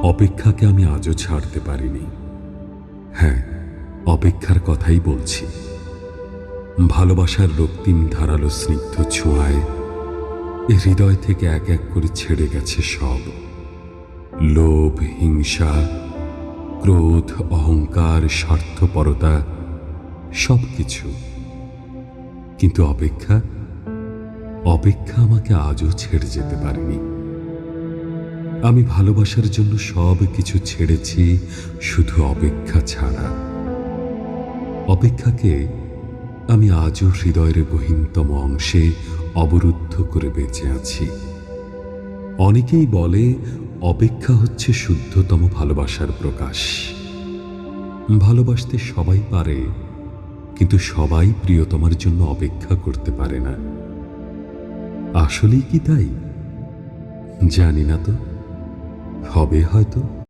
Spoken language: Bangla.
অপেক্ষাকে আমি আজও ছাড়তে পারিনি। হ্যাঁ, অপেক্ষার কথাই বলছি। ভালোবাসার রক্তিম ধারালো স্নিগ্ধ ছোঁয়ায় এ হৃদয় থেকে এক এক করে ছেড়ে গেছে সব লোভ, হিংসা, ক্রোধ, অহংকার, স্বার্থপরতা, সবকিছু। কিন্তু অপেক্ষা অপেক্ষা আমাকে আজও ছেড়ে যেতে পারেনি। আমি ভালোবাসার জন্য সব কিছু ছেড়েছি, শুধু অপেক্ষা ছাড়া। অপেক্ষাকে আমি আজও হৃদয়ের গহীনতম অংশে অবরুদ্ধ করে বেঁচে আছি। অনেকেই বলে অপেক্ষা হচ্ছে শুদ্ধতম ভালোবাসার প্রকাশ। ভালোবাসতে সবাই পারে, কিন্তু সবাই প্রিয়তমার জন্য অপেক্ষা করতে পারে না। আসলেই কি তাই? জানি না তো, হবে হয়তো।